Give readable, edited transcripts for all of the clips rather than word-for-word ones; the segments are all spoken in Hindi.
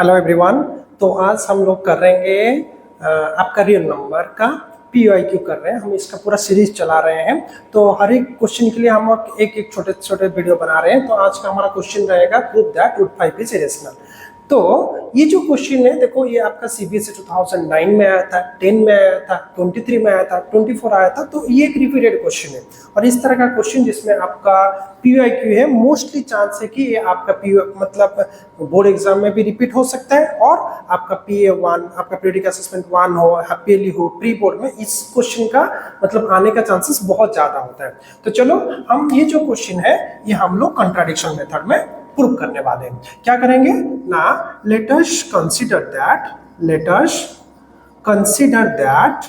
Hello everyone. तो आज हम लोग कर रहेंगे आपका रियल नंबर का PYQ कर रहे हैं। हम इसका पूरा सीरीज चला रहे हैं। तो हर एक क्वेश्चन के लिए हम एक एक छोटे छोटे वीडियो बना रहे हैं। तो आज का हमारा क्वेश्चन रहेगा prove that root 5 is irrational. तो ये जो क्वेश्चन है, देखो ये आपका CBSE 2009 में आया था, 10 में आया था, 23 में आया था, 24 आया था। तो ये एक रिपीटेड क्वेश्चन है और इस तरह का क्वेश्चन जिसमें आपका PYQ है, मोस्टली चांस है कि ये आपका मतलब बोर्ड एग्जाम में भी रिपीट हो सकता है और आपका PA1, आपका पीरियडिक असेसमेंट 1 हो, PLE हो, प्री बोर्ड में इस क्वेश्चन का मतलब आने का चांसेस बहुत ज्यादा होता है। तो चलो हम ये जो क्वेश्चन है ये हम लोग कंट्राडिक्शन मेथड में प्रूव करने वाले हैं। क्या करेंगे ना, let us consider that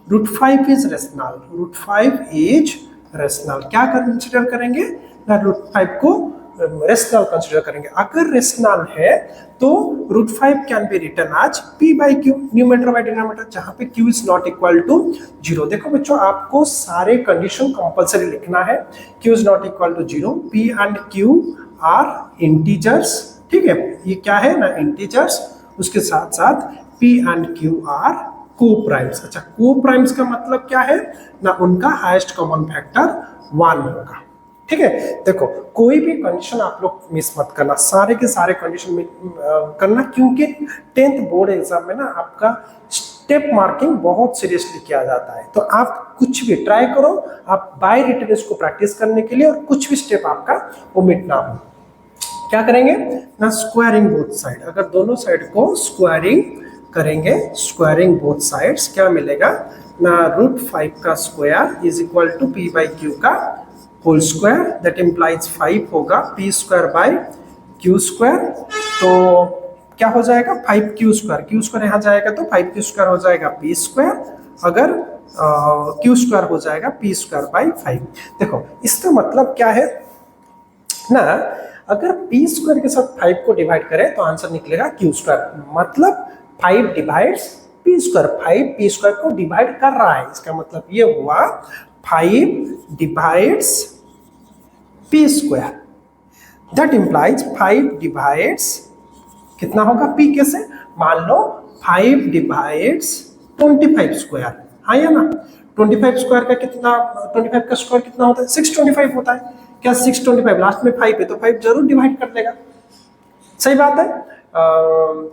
root 5 is rational. Root 5 is rational. क्या कंसीडर करेंगे ना, रूट 5 को रेशनल कंसीडर करेंगे। अगर रेशनल है तो root 5 can be written as P by Q, numerator by denominator, जहां पे Q is not equal to 0। देखो बच्चों, आपको सारे कंडीशन कंपलसरी लिखना है। Q is not equal to 0, P and Q are integers. ठीक है, ये क्या है ना, इंटीजर्स। उसके साथ साथ P एंड Q आर को प्राइम्स। अच्छा, को प्राइम्स का मतलब क्या है ना, उनका हाईएस्ट कॉमन फैक्टर 1 होगा। ठीक है, देखो कोई भी कंडीशन आप लोग मिस मत करना, सारे के सारे कंडीशन करना, क्योंकि 10th बोर्ड एग्जाम में ना आपका स्टेप मार्किंग बहुत सीरियसली किया जाता है। तो आप कुछ भी ट्राई करो, आप बाय रिटन इसको प्रैक्टिस करने के लिए, और कुछ भी स्टेप आपका ओमिट ना हो। क्या करेंगे ना, स्क्वायरिंग बोथ साइड। अगर दोनों साइड को स्क्वायरिंग करेंगे, स्क्वायरिंग बोथ साइड्स, क्या मिलेगा ना, रूट 5 का square is equal to P by Q का होल स्क्वायर, दैट इंप्लाइज 5 होगा P square by Q square. तो क्या हो जाएगा, 5Q स्क्वायर, Q स्क्वायर यहाँ जाएगा तो 5Q स्क्वायर हो जाएगा P स्क्वायर, अगर Q स्क्वायर हो जाएगा P स्क्वायर बाई 5। देखो इसका मतलब क्या है ना, अगर P स्क्वायर के साथ 5 को डिवाइड करें तो आंसर निकलेगा Q स्क्वायर। मतलब 5 divides P square, 5 P square को डिवाइड कर रहा है। इसका मतलब ये हुआ 5 divides P square, that implies 5 divides कितना होगा P कैसे, मान लो 5 डिवाइड्स 25 स्क्वायर, हाँ या ना। 25 स्क्वायर का कितना, 25 का स्क्वायर कितना होता है, 625 होता है। क्या 625, लास्ट में 5 है तो 5 जरूर डिवाइड कर देगा, सही बात है।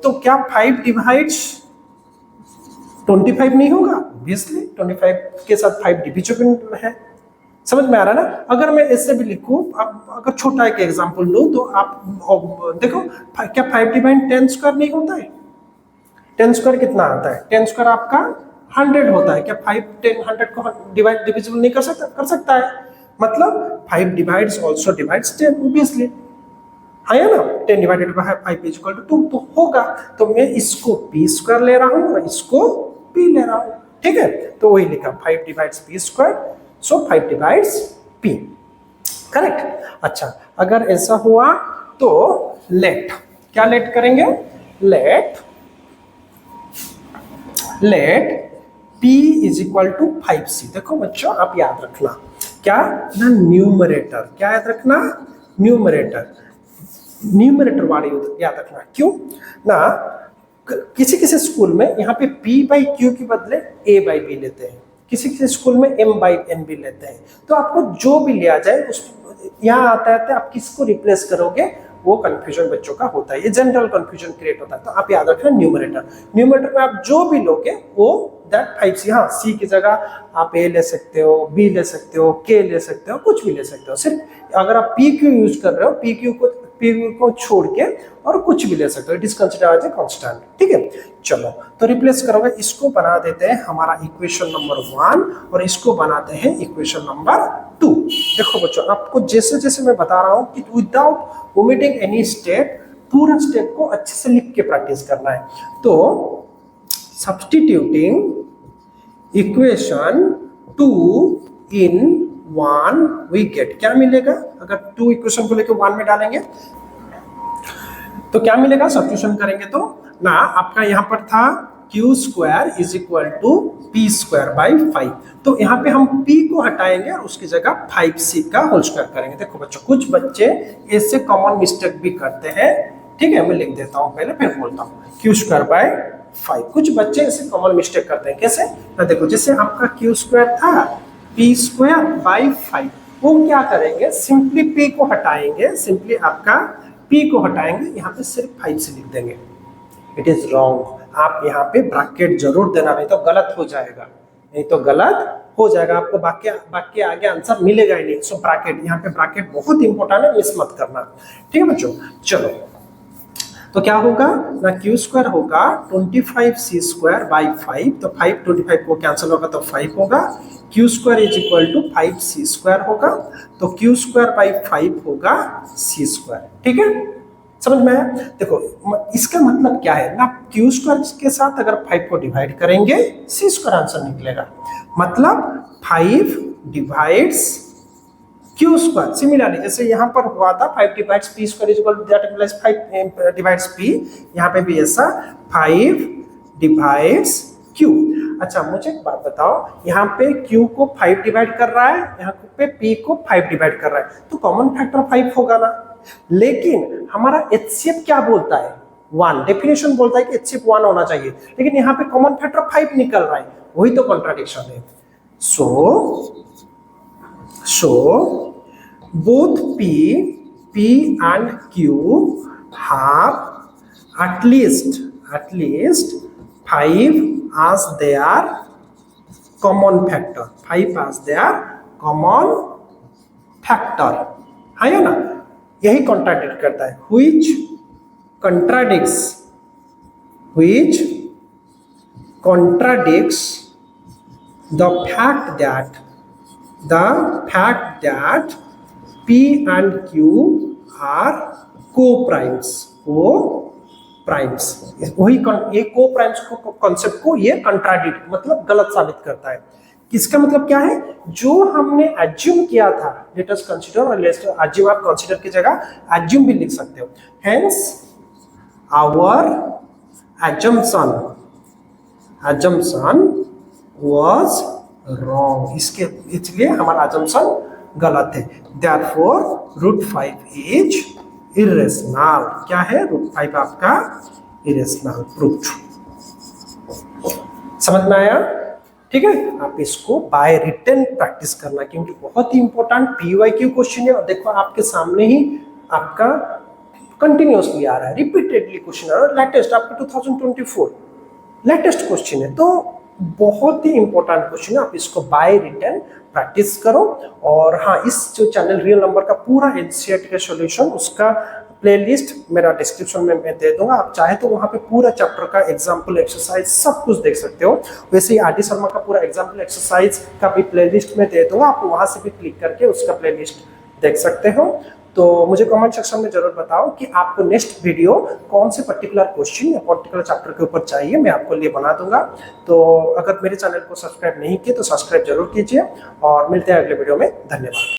तो क्या 5 डिवाइड्स 25 नहीं होगा, ऑब्वियसली 25 के साथ 5 डिविजिबल है। समझ में आ रहा है ना। अगर मैं इससे भी लिखूं, अगर छोटा एक एग्जांपल लूं तो आप देखो, क्या 5 डिवाइड 10 स्क्वायर नहीं होता है। 10 स्क्वायर कितना आता है, 10 स्क्वायर आपका 100 होता है। क्या 5 10 100 को डिवाइड डिविजिबल नहीं कर सकता, कर सकता है। मतलब 5 डिवाइड्स आल्सो डिवाइड्स 10, ऑब्वियसली, है ना। 10 divided by 5 is equal to 2 तो होगा। तो मैं इसको P स्क्वायर ले रहा हूं और इसको P ले रहा हूं। ठीक है, तो वही लिखा 5 divides P square, so 5 divides P, correct. अच्छा, अगर ऐसा हुआ तो लेट, क्या लेट करेंगे, let P is equal to 5C। देखो बच्चों, आप याद रखना क्या ना, न्यूमरेटर, क्या याद रखना, न्यूमरेटर वाले याद रखना। क्यों ना, किसी किसी स्कूल में यहाँ पे P by Q के बदले A by B लेते हैं, किसी किसी स्कूल में M by N भी लेते हैं। तो आपको जो भी लिया जाए उस यहाँ आता है, आप किसको रिप्लेस करोगे, वो कंफ्यूजन बच्चों का होता है, ये जनरल कंफ्यूजन क्रिएट होता है। तो आप याद रखना न्यूमरेटर में आप जो भी लोगे वो दैट 5C, हाँ C की जगह आप A ले सकते हो, B ले सकते हो, K ले सकते हो, कुछ भी ले सकते हो। सिर्फ अगर आप PQ यूज कर रहे हो, PQ को छोड़ के और कुछ भी ले सकते हो, it is considered as a constant. ठीक है, चलो तो रिप्लेस करोगे, इसको बना देते हैं हमारा इक्वेशन नंबर 1 और इसको बनाते हैं इक्वेशन नंबर 2। देखो बच्चों, आपको जैसे जैसे मैं बता रहा हूं कि विदाउट ओमिटिंग एनी स्टेप, पूरा स्टेप को अच्छे से लिख के प्रैक्टिस करना है। तो substituting equation 2 in 1 we get, क्या मिलेगा, अगर 2 इक्वेशन को लेकर 1 में डालेंगे तो क्या मिलेगा, सब्स्टिट्यूशन करेंगे तो ना, आपका यहां पर था Q square is equal to P square by 5। तो यहाँ पे हम P को हटाएंगे और उसकी जगह 5C का होल स्क्वायर करेंगे। देखो बच्चों, कुछ बच्चे ऐसे कॉमन मिस्टेक भी करते हैं ठीक है, मैं लिख देता हूँ पहले फिर बोलता हूँ। Q square by 5। कुछ बच्चे ऐसे कॉमन मिस्टेक करते हैं, कैसे ना, देखो जैसे आपका क्यू स्क्वायर था पी स्क्वायर बाई 5, वो क्या करेंगे, सिंपली पी को हटाएंगे, सिंपली आपका पी को हटाएंगे, यहाँ पे सिर्फ 5 से लिख देंगे। It is wrong. आप यहाँ पे ब्रैकेट जरूर देना, नहीं तो गलत हो जाएगा, नहीं तो गलत हो जाएगा, आपको बाकी आगे आंसर मिलेगा ही नहीं। सो ब्रैकेट, यहाँ पे ब्रैकेट बहुत इंपॉर्टेंट है, मिस मत करना। ठीक है बच्चों, चलो तो क्या होगा ना, क्यू स्क्वायर होगा 25c स्क्वायर बाई 5, तो 5 25 को कैंसिल होगा तो 5 होगा। Q square is equal to 5c square होगा, तो क्यू स्क्वायर बाई 5 होगा c स्क्वायर। ठीक है, समझ में आया? देखो इसका मतलब क्या है ना, क्यू स्क्वायर के साथ अगर 5 को डिवाइड करेंगे c स्क्वायर आंसर निकलेगा, मतलब 5 डिवाइड्स क्यू स्क्वायर। सिमिलरली जैसे यहाँ पर हुआ था 5 divides P square is equal to that implies 5 divides P, यहाँ पे भी ऐसा 5 डिवाइड्स क्यू। अच्छा मुझे एक बात बताओ, यहाँ पे क्यू को 5 डिवाइड कर रहा है, यहाँ पे पी को 5 डिवाइड कर रहा है, तो कॉमन फैक्टर 5 होगा ना। लेकिन हमारा एचसीएफ क्या बोलता है, 1। डेफिनेशन बोलता है कि एचसीएफ 1 होना चाहिए, लेकिन यहाँ पे कॉमन फैक्टर 5 निकल रहा है, वही तो कॉन्ट्राडिक्शन है। So both P and Q have at least 5 as their common factor, 5 as their common factor, है ना, यही कॉन्ट्राडिक्ट करता है, which contradicts the fact that P and Q are co-primes। वही ये co-primes को कॉन्सेप्ट को ये कंट्राडिक्ट मतलब गलत साबित करता है। इसका मतलब क्या है, जो हमने एज्यूम किया था, लेट अस कंसीडर, और एज्यूम आप कंसीडर की जगह एज्यूम भी लिख सकते हो, hence our assumption was wrong, इसके इसलिए हमारा assumption गलत है। Therefore √5 is irrational। क्या है, √5 आपका irrational प्रूफ। समझ में आया? ठीक है, आप इसको बाय रिटन प्रैक्टिस करना, क्योंकि बहुत ही इंपॉर्टेंट पीवाईक्यू क्वेश्चन है, और देखो आपके सामने ही आपका कंटिन्यूअसली आ रहा है, रिपीटेडली क्वेश्चन आ रहा है, लेटेस्ट आपका 2024 लेटेस्ट क्वेश्चन है, तो बहुत ही इंपॉर्टेंट क्वेश्चन है, आप इसको बाय रिटन प्रैक्टिस करो। और हाँ, इस जो चैनल रियल नंबर का पूरा एनसीईआरटी का सॉल्यूशन, उसका प्लेलिस्ट मेरा डिस्क्रिप्शन में मैं दे दूंगा, आप चाहे तो वहाँ पे पूरा चैप्टर का एग्जाम्पल एक्सरसाइज सब कुछ देख सकते हो। वैसे ही आर डी शर्मा का पूरा एग्जाम्पल एक्सरसाइज का भी प्लेलिस्ट में दे दूंगा, आप वहाँ से भी क्लिक करके उसका प्लेलिस्ट देख सकते हो। तो मुझे कमेंट सेक्शन में जरूर बताओ कि आपको नेक्स्ट वीडियो कौन से पर्टिकुलर क्वेश्चन या पर्टिकुलर चैप्टर के ऊपर चाहिए, मैं आपको लिए बना दूंगा। तो अगर मेरे चैनल को सब्सक्राइब नहीं किए तो सब्सक्राइब जरूर कीजिए, और मिलते हैं अगले वीडियो में। धन्यवाद।